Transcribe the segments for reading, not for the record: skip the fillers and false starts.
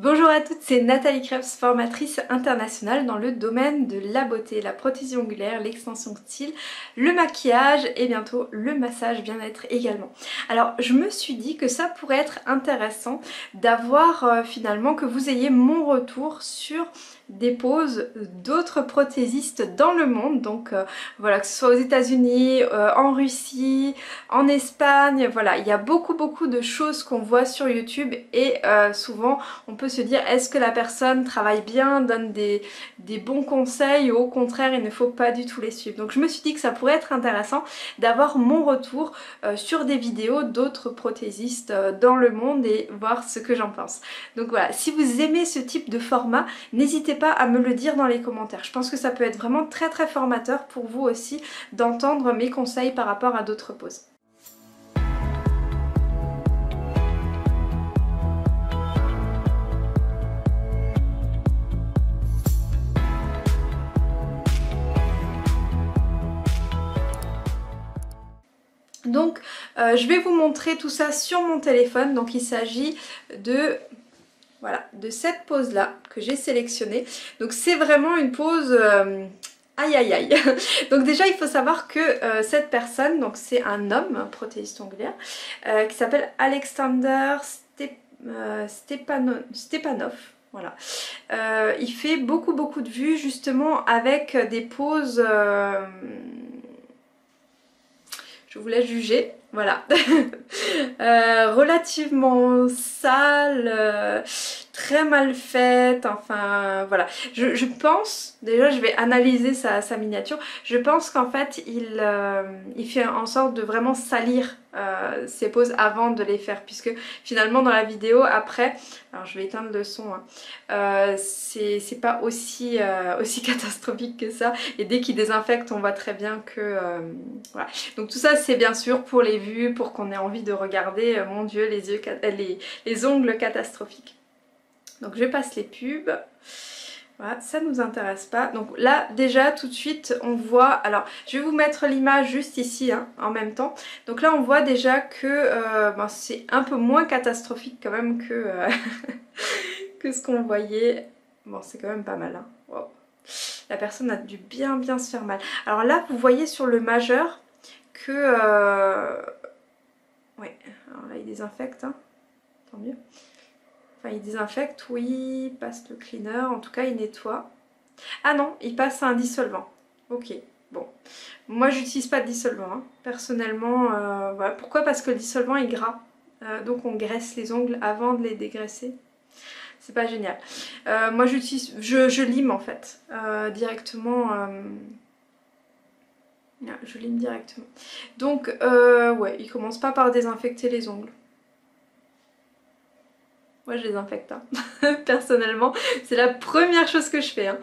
Bonjour à toutes, c'est Nathalie Krebs, formatrice internationale dans le domaine de la beauté, la prothèse ongulaire, l'extension de cils, le maquillage et bientôt le massage bien-être également. Alors je me suis dit que ça pourrait être intéressant d'avoir finalement que vous ayez mon retour sur des poses d'autres prothésistes dans le monde, donc voilà, que ce soit aux États-Unis, en Russie, en Espagne, voilà, il y a beaucoup de choses qu'on voit sur YouTube et souvent on peut se dire est-ce que la personne travaille bien, donne des bons conseils ou au contraire il ne faut pas du tout les suivre. Donc je me suis dit que ça pourrait être intéressant d'avoir mon retour sur des vidéos d'autres prothésistes dans le monde et voir ce que j'en pense. Donc voilà, si vous aimez ce type de format, n'hésitez pas à me le dire dans les commentaires. Je pense que ça peut être vraiment très formateur pour vous aussi d'entendre mes conseils par rapport à d'autres poses. Donc je vais vous montrer tout ça sur mon téléphone. Donc il s'agit de, voilà, de cette pose là que j'ai sélectionnée. Donc c'est vraiment une pose aïe aïe aïe. Donc déjà il faut savoir que cette personne, donc c'est un homme, un prothésiste ongulaire, qui s'appelle Alexander Stepanov. Voilà. Il fait beaucoup de vues justement avec des poses... je vous laisse juger, voilà. Relativement sale, très mal faite, enfin voilà. Je pense, déjà je vais analyser sa miniature, je pense qu'en fait il fait en sorte de vraiment salir ses poses avant de les faire, puisque finalement dans la vidéo après, alors je vais éteindre le son, hein, c'est pas aussi catastrophique que ça, et dès qu'il désinfecte on voit très bien que voilà. Donc tout ça c'est bien sûr pour les vues, pour qu'on ait envie de regarder, mon dieu, les ongles catastrophiques. Donc je passe les pubs. Voilà, ça nous intéresse pas. Donc là déjà tout de suite on voit, alors je vais vous mettre l'image juste ici hein, en même temps. Donc là on voit déjà que ben, c'est un peu moins catastrophique quand même que, que ce qu'on voyait. Bon c'est quand même pas mal hein. Wow. La personne a dû bien se faire mal. Alors là vous voyez sur le majeur que... ouais, alors là il désinfecte, hein. Tant mieux. Enfin il désinfecte, oui, il passe le cleaner, en tout cas il nettoie. Ah non, il passe un dissolvant. Ok, bon. Moi j'utilise pas de dissolvant, hein. Personnellement, voilà. Pourquoi? Parce que le dissolvant est gras. Donc on graisse les ongles avant de les dégraisser. C'est pas génial. Moi j'utilise, je lime en fait, directement. Je lime directement. Donc ouais, il commence pas par désinfecter les ongles. Moi je désinfecte hein. Personnellement c'est la première chose que je fais hein.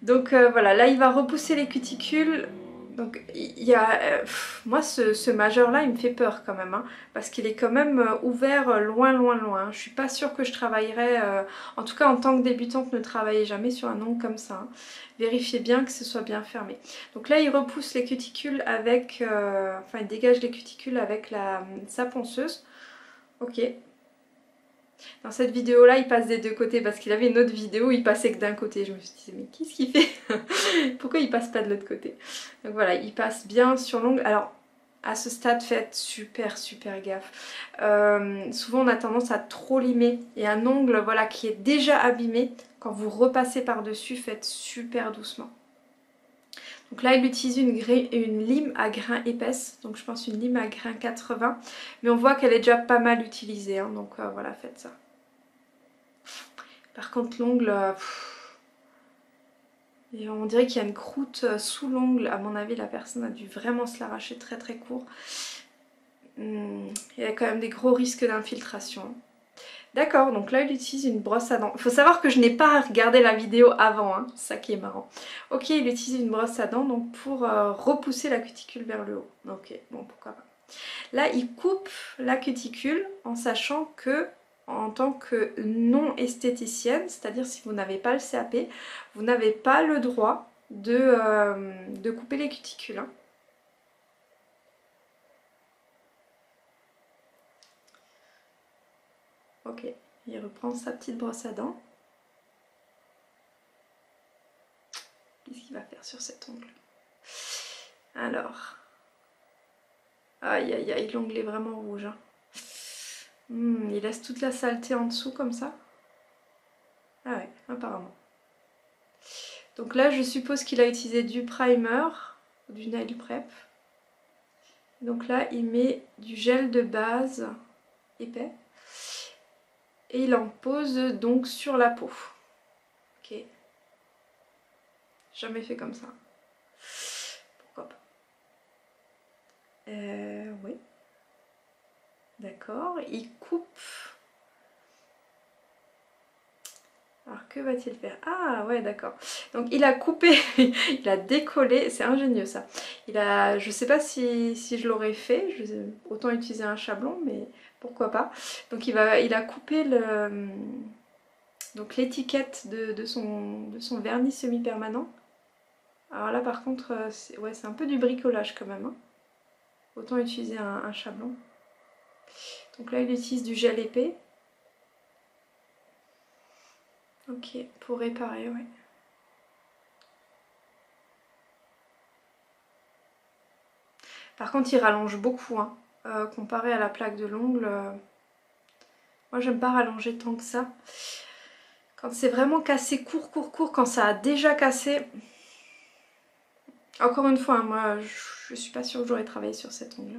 Donc voilà, là il va repousser les cuticules. Donc il y a... moi ce majeur là il me fait peur quand même hein, parce qu'il est quand même ouvert loin. Je suis pas sûre que je travaillerais, en tout cas en tant que débutante ne travaillez jamais sur un ongle comme ça hein. Vérifiez bien que ce soit bien fermé. Donc là il repousse les cuticules avec... enfin il dégage les cuticules avec sa ponceuse. Ok. Dans cette vidéo là il passe des deux côtés parce qu'il avait une autre vidéo où il passait que d'un côté. Je me suis dit mais qu'est-ce qu'il fait? Pourquoi il passe pas de l'autre côté? Donc voilà, il passe bien sur l'ongle. Alors à ce stade faites super gaffe. Souvent on a tendance à trop limer et un ongle voilà qui est déjà abîmé, quand vous repassez par dessus faites super doucement. Donc là il utilise une lime à grains épaisse, donc je pense une lime à grains 80, mais on voit qu'elle est déjà pas mal utilisée hein, donc voilà, faites ça. Par contre l'ongle, on dirait qu'il y a une croûte sous l'ongle, à mon avis la personne a dû vraiment se l'arracher très court. Il y a quand même des gros risques d'infiltration. D'accord, donc là il utilise une brosse à dents. Il faut savoir que je n'ai pas regardé la vidéo avant, hein, c'est ça qui est marrant. Ok, il utilise une brosse à dents donc pour repousser la cuticule vers le haut. Ok, bon pourquoi pas. Là il coupe la cuticule en sachant que en tant que non esthéticienne, c'est-à-dire si vous n'avez pas le CAP, vous n'avez pas le droit de couper les cuticules. Hein. Ok, Il reprend sa petite brosse à dents. Qu'est-ce qu'il va faire sur cet ongle? Alors. Aïe aïe aïe, l'ongle est vraiment rouge. Hein. Il laisse toute la saleté en dessous comme ça. Ah ouais, apparemment. Donc là, je suppose qu'il a utilisé du primer, du nail prep. Donc là, il met du gel de base épais. Et il en pose donc sur la peau. Ok. Jamais fait comme ça. Pourquoi pas. Oui. D'accord. Il coupe. Alors que va-t-il faire? Ah ouais, d'accord. Donc il a coupé, il a décollé, c'est ingénieux ça. Je sais pas si je l'aurais fait, autant utiliser un chablon, mais pourquoi pas. Donc il a coupé donc l'étiquette de son vernis semi-permanent. Alors là par contre, c'est un peu du bricolage quand même. Hein. Autant utiliser un chablon. Donc là il utilise du gel épais. Ok, pour réparer, ouais. Par contre, il rallonge beaucoup, hein. Comparé à la plaque de l'ongle. Moi, j'aime pas rallonger tant que ça. Quand c'est vraiment cassé court, quand ça a déjà cassé... Encore une fois, hein, moi, je suis pas sûre que j'aurais travaillé sur cet ongle.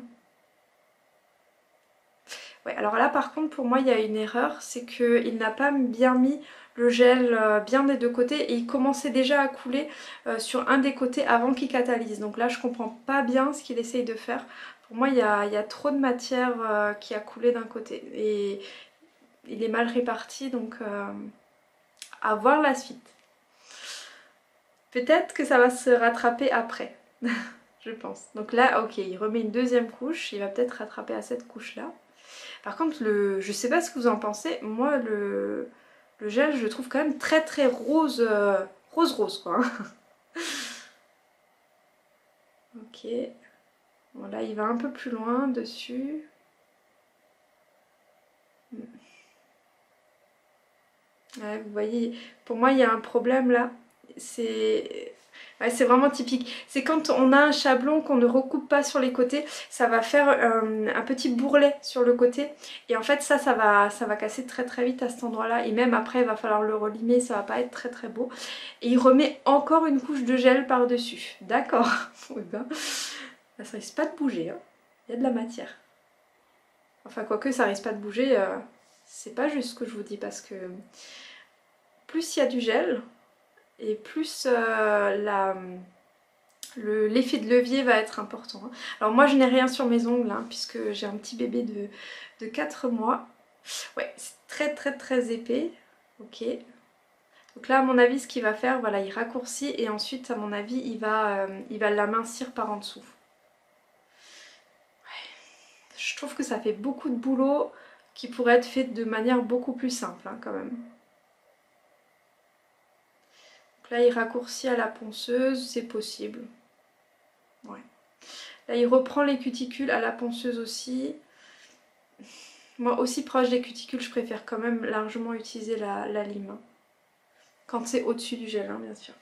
Ouais, alors là, par contre, pour moi, il y a une erreur. C'est qu'il n'a pas bien mis le gel bien des deux côtés et il commençait déjà à couler sur un des côtés avant qu'il catalyse. Donc là je comprends pas bien ce qu'il essaye de faire. Pour moi il y a trop de matière qui a coulé d'un côté et il est mal réparti, donc à voir la suite. Peut-être que ça va se rattraper après, je pense. Donc là ok, il remet une deuxième couche, il va peut-être rattraper à cette couche là. Par contre je sais pas ce que vous en pensez, moi le gel, je le trouve quand même très très rose, rose quoi. Ok. Bon là il va un peu plus loin dessus. Ouais, vous voyez, pour moi il y a un problème là. C'est vraiment typique. C'est quand on a un chablon qu'on ne recoupe pas sur les côtés, ça va faire un petit bourrelet sur le côté. Et en fait ça va casser très très vite à cet endroit là. Et même après il va falloir le relimer, ça va pas être très très beau. Et il remet encore une couche de gel par dessus. D'accord. Oui ben, ça risque pas de bouger. Hein. Il y a de la matière. Enfin quoique ça risque pas de bouger, c'est pas juste ce que je vous dis parce que plus il y a du gel et plus l'effet de levier va être important. Hein. Alors moi je n'ai rien sur mes ongles hein, puisque j'ai un petit bébé de 4 mois. Ouais, c'est très très très épais. Ok. Donc là à mon avis ce qu'il va faire, voilà, il raccourcit et ensuite à mon avis il va l'amincir par en dessous. Ouais. Je trouve que ça fait beaucoup de boulot qui pourrait être fait de manière beaucoup plus simple hein, quand même. Donc là il raccourcit à la ponceuse, c'est possible. Ouais. Là il reprend les cuticules à la ponceuse aussi. Moi aussi proche des cuticules je préfère quand même largement utiliser la lime. Quand c'est au-dessus du gel hein, bien sûr.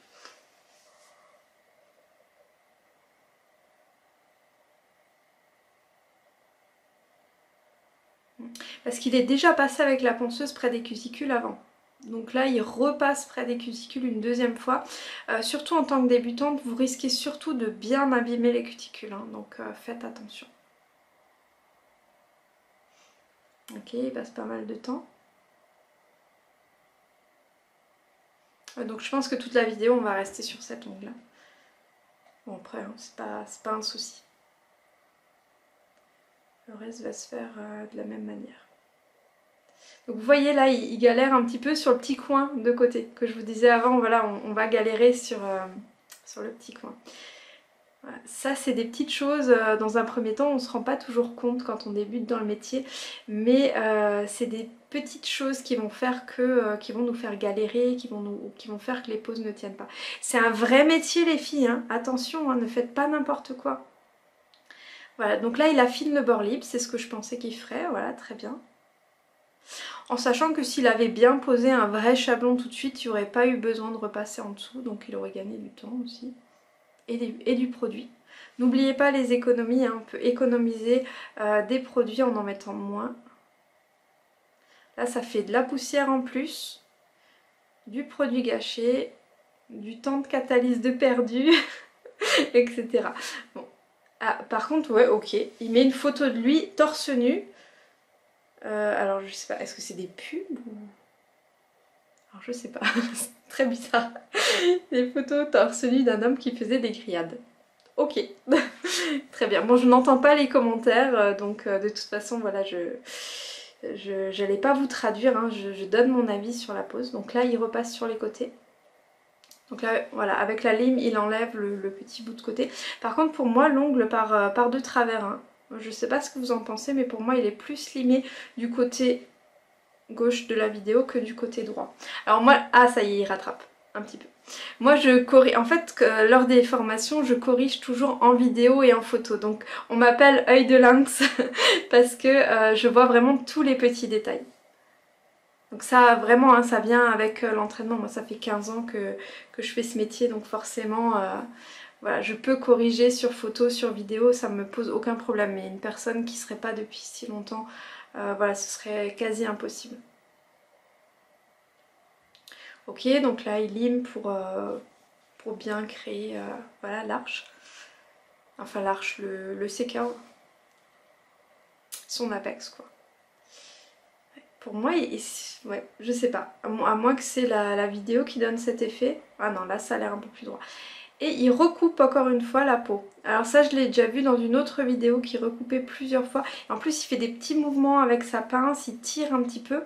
Parce qu'il est déjà passé avec la ponceuse près des cuticules avant. Donc là il repasse près des cuticules une deuxième fois. Surtout en tant que débutante vous risquez surtout de bien abîmer les cuticules. Hein, donc faites attention. Ok, il passe pas mal de temps. Donc je pense que toute la vidéo on va rester sur cet ongle là. Bon après hein, c'est pas un souci. Le reste va se faire de la même manière. Donc vous voyez là il galère un petit peu sur le petit coin de côté. Que je vous disais avant, voilà on va galérer sur le petit coin. Voilà. Ça c'est des petites choses, dans un premier temps on ne se rend pas toujours compte quand on débute dans le métier. Mais c'est des petites choses qui vont faire qui vont nous faire galérer, qui vont faire que les poses ne tiennent pas. C'est un vrai métier les filles, hein. Attention, hein, ne faites pas n'importe quoi. Voilà, donc là il affine le bord libre, c'est ce que je pensais qu'il ferait, voilà, très bien. En sachant que s'il avait bien posé un vrai chablon tout de suite, il n'y aurait pas eu besoin de repasser en dessous, donc il aurait gagné du temps aussi. Et du produit. N'oubliez pas les économies, hein, on peut économiser des produits en mettant moins. Là ça fait de la poussière en plus, du produit gâché, du temps de catalyse de perdu, etc. Bon. Ah, par contre, ouais, ok, il met une photo de lui torse nu. Alors je sais pas, est-ce que c'est des pubs ou... Alors je sais pas, c'est très bizarre. Des photos torse nu d'un homme qui faisait des grillades. Ok, très bien. Bon, je n'entends pas les commentaires, donc de toute façon, voilà, je n'allais pas vous traduire, hein, je donne mon avis sur la pose. Donc là, il repasse sur les côtés. Donc là, voilà, avec la lime, il enlève le petit bout de côté. Par contre, pour moi, l'ongle part de travers. Hein. Je sais pas ce que vous en pensez, mais pour moi, il est plus limé du côté gauche de la vidéo que du côté droit. Alors moi, ah ça y est, il rattrape un petit peu. Moi je corrige, en fait lors des formations je corrige toujours en vidéo et en photo, donc on m'appelle œil de lynx parce que je vois vraiment tous les petits détails. Donc ça vraiment hein, ça vient avec l'entraînement, moi ça fait 15 ans que je fais ce métier, donc forcément voilà, je peux corriger sur photo, sur vidéo, ça me pose aucun problème, mais une personne qui serait pas depuis si longtemps, voilà, ce serait quasi impossible. Ok, donc là il lime pour bien créer voilà, l'arche. Enfin l'arche, le séquin. Son apex quoi. Pour moi, ouais, je sais pas. À moins que c'est la vidéo qui donne cet effet. Ah non, là ça a l'air un peu plus droit. Et il recoupe encore une fois la peau. Alors ça je l'ai déjà vu dans une autre vidéo qui recoupait plusieurs fois. En plus il fait des petits mouvements avec sa pince, il tire un petit peu.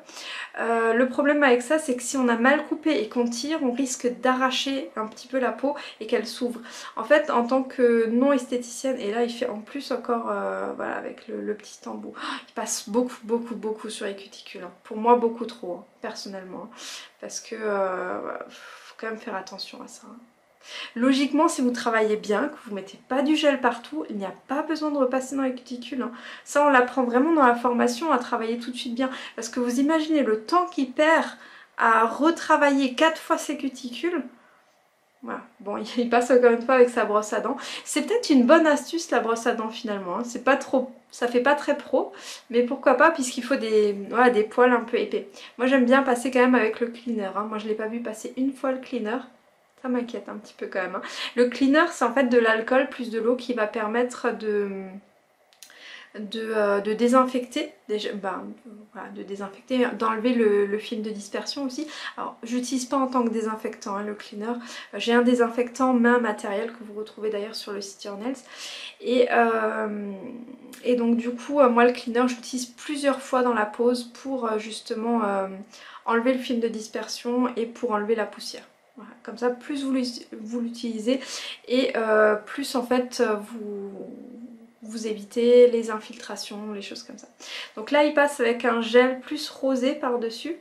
Le problème avec ça c'est que si on a mal coupé et qu'on tire, on risque d'arracher un petit peu la peau et qu'elle s'ouvre. En fait en tant que non esthéticienne, et là il fait en plus encore voilà, avec le petit embout, il passe beaucoup sur les cuticules. Hein. Pour moi beaucoup trop, hein, personnellement. Parce que voilà, faut quand même faire attention à ça. Hein. Logiquement, si vous travaillez bien, que vous ne mettez pas du gel partout, il n'y a pas besoin de repasser dans les cuticules. Hein. Ça, on l'apprend vraiment dans la formation à travailler tout de suite bien. Parce que vous imaginez le temps qu'il perd à retravailler 4 fois ses cuticules. Voilà. Bon, il passe encore une fois avec sa brosse à dents. C'est peut-être une bonne astuce la brosse à dents finalement. Hein. C'est pas trop, ça fait pas très pro, mais pourquoi pas puisqu'il faut voilà, des poils un peu épais. Moi j'aime bien passer quand même avec le cleaner. Hein. Moi je l'ai pas vu passer une fois le cleaner. Ça m'inquiète un petit peu quand même. Hein. Le cleaner c'est en fait de l'alcool plus de l'eau qui va permettre de désinfecter, voilà, de désinfecter, d'enlever le film de dispersion aussi. Alors j'utilise pas en tant que désinfectant hein, le cleaner, j'ai un désinfectant main matériel que vous retrouvez d'ailleurs sur le site Your Nails et donc du coup moi le cleaner j'utilise plusieurs fois dans la pose pour justement enlever le film de dispersion et pour enlever la poussière. Voilà, comme ça plus vous l'utilisez et plus en fait vous évitez les infiltrations, les choses comme ça. Donc là il passe avec un gel plus rosé par dessus.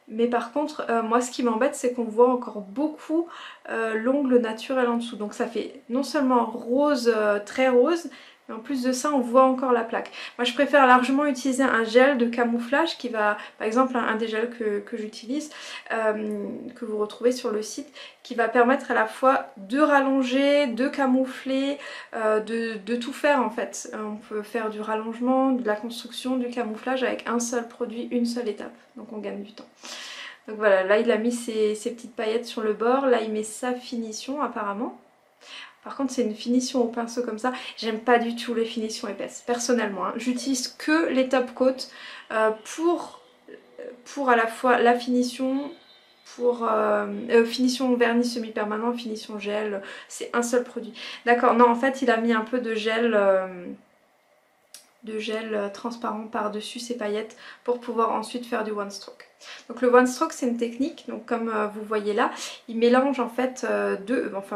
Mais par contre moi ce qui m'embête c'est qu'on voit encore beaucoup l'ongle naturel en dessous. Donc ça fait non seulement rose, très rose, mais en plus de ça on voit encore la plaque. Moi je préfère largement utiliser un gel de camouflage qui va, par exemple un des gels que j'utilise, que vous retrouvez sur le site, qui va permettre à la fois de rallonger, de camoufler, de tout faire en fait. On peut faire du rallongement, de la construction, du camouflage avec un seul produit, une seule étape. Donc on gagne du temps. Donc voilà, là il a mis ses petites paillettes sur le bord, là il met sa finition apparemment. Par contre c'est une finition au pinceau comme ça, j'aime pas du tout les finitions épaisses, personnellement. Hein. J'utilise que les top coats pour à la fois la finition, pour finition vernis semi-permanent, finition gel, c'est un seul produit. D'accord, non en fait il a mis un peu de gel transparent par-dessus ces paillettes pour pouvoir ensuite faire du one stroke. Donc le one stroke c'est une technique, donc comme vous voyez là, il mélange en fait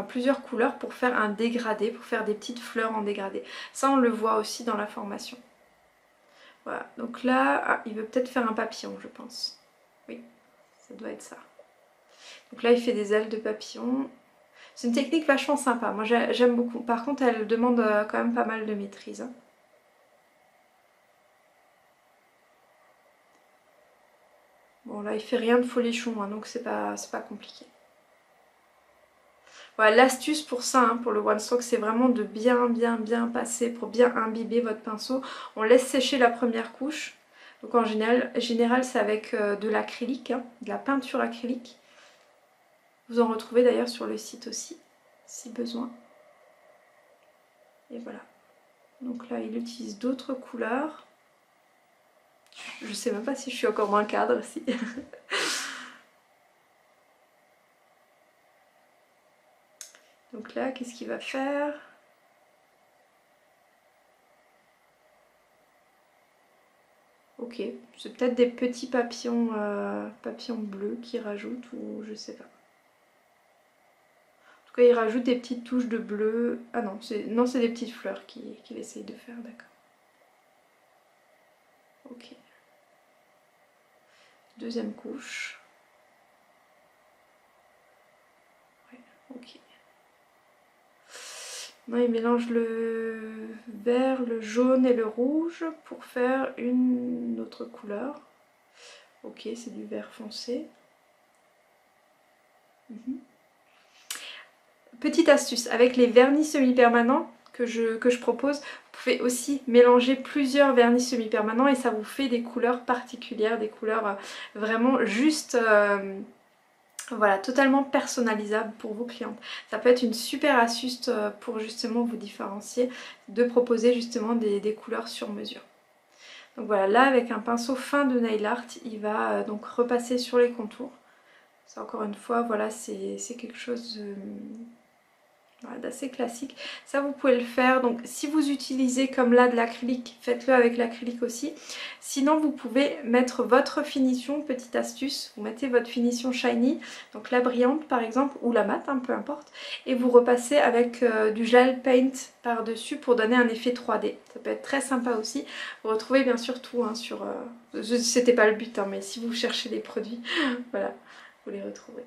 plusieurs couleurs pour faire un dégradé, pour faire des petites fleurs en dégradé. Ça on le voit aussi dans la formation. Voilà, donc là, il veut peut-être faire un papillon je pense. Oui, ça doit être ça. Donc là il fait des ailes de papillon. C'est une technique vachement sympa, moi j'aime beaucoup. Par contre elle demande quand même pas mal de maîtrise. Hein. là il fait rien de folichon, hein, donc c'est pas compliqué. Voilà, l'astuce pour ça, hein, pour le one stroke, c'est vraiment de bien passer pour bien imbiber votre pinceau. On laisse sécher la première couche. Donc en général c'est avec de l'acrylique, hein, de la peinture acrylique. Vous en retrouvez d'ailleurs sur le site aussi, si besoin. Et voilà. Donc là il utilise d'autres couleurs. Je sais même pas si je suis encore dans le cadre, si. Donc là, qu'est-ce qu'il va faire? Ok, c'est peut-être des petits papillons, papillons bleus qu'il rajoute ou je sais pas. En tout cas, il rajoute des petites touches de bleu. Ah non, c'est des petites fleurs qu'il essaye de faire, d'accord. Ok. Deuxième couche. Ouais, ok. Non, il mélange le vert, le jaune et le rouge pour faire une autre couleur. Ok, c'est du vert foncé. Petite astuce, avec les vernis semi-permanents que je propose, vous pouvez aussi mélanger plusieurs vernis semi-permanents et ça vous fait des couleurs particulières, des couleurs vraiment juste... voilà, totalement personnalisable pour vos clientes. Ça peut être une super astuce pour justement vous différencier, de proposer justement des couleurs sur mesure. Donc voilà, là avec un pinceau fin de nail art, il va donc repasser sur les contours. Ça encore une fois, voilà, c'est quelque chose d'assez classique. Ça vous pouvez le faire, donc si vous utilisez comme là de l'acrylique, faites-le avec l'acrylique aussi. Sinon vous pouvez mettre votre finition, petite astuce, vous mettez votre finition shiny, donc la brillante par exemple, ou la mate, hein, peu importe, et vous repassez avec du gel paint par dessus pour donner un effet 3D. Ça peut être très sympa aussi. Vous retrouvez bien sûr tout hein, sur... c'était pas le but, hein, mais si vous cherchez des produits, voilà, vous les retrouverez.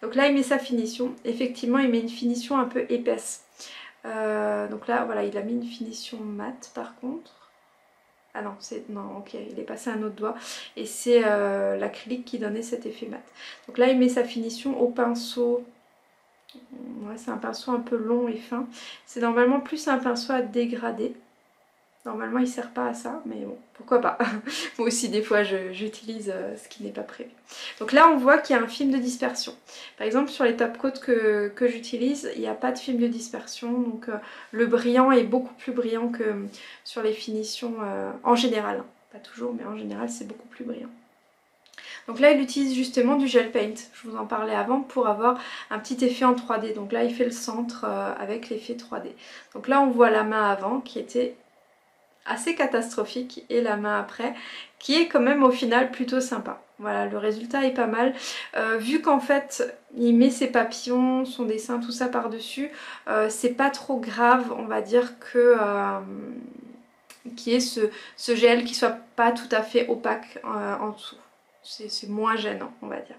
Donc là il met sa finition, effectivement il met une finition un peu épaisse. Donc là voilà, il a mis une finition mate par contre. Ah non, non ok, il est passé à un autre doigt et c'est l'acrylique qui donnait cet effet mat. Donc là il met sa finition au pinceau. Ouais, c'est un pinceau un peu long et fin. C'est normalement plus un pinceau à dégrader. Normalement il ne sert pas à ça, mais bon, pourquoi pas. Moi aussi des fois j'utilise ce qui n'est pas prévu. Donc là on voit qu'il y a un film de dispersion. Par exemple sur les top coats que j'utilise, il n'y a pas de film de dispersion. Donc le brillant est beaucoup plus brillant que sur les finitions en général. Pas toujours, mais en général c'est beaucoup plus brillant. Donc là il utilise justement du gel paint, je vous en parlais avant, pour avoir un petit effet en 3D. Donc là il fait le centre avec l'effet 3D. Donc là on voit la main avant qui était assez catastrophique et la main après qui est quand même au final plutôt sympa. Voilà, le résultat est pas mal. Vu qu'en fait il met ses papillons, son dessin, tout ça par dessus, c'est pas trop grave, on va dire que qu'il y ait ce gel qui soit pas tout à fait opaque en dessous. C'est moins gênant, on va dire.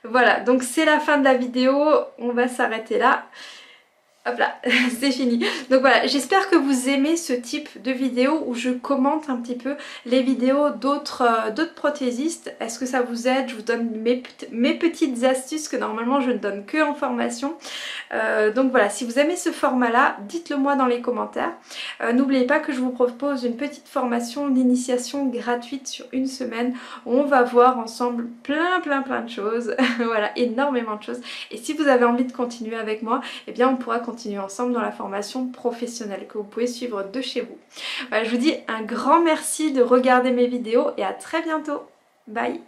Voilà, donc c'est la fin de la vidéo, on va s'arrêter là. Hop là, c'est fini. Donc voilà, j'espère que vous aimez ce type de vidéo où je commente un petit peu les vidéos d'autres prothésistes. Est-ce que ça vous aide? Je vous donne mes petites astuces que normalement je ne donne que en formation. Donc voilà, si vous aimez ce format-là, dites-le moi dans les commentaires. N'oubliez pas que je vous propose une petite formation d'initiation gratuite sur une semaine où on va voir ensemble plein de choses. Voilà, énormément de choses. Et si vous avez envie de continuer avec moi, eh bien on pourra continuer ensemble dans la formation professionnelle que vous pouvez suivre de chez vous. Voilà, je vous dis un grand merci de regarder mes vidéos et à très bientôt. Bye!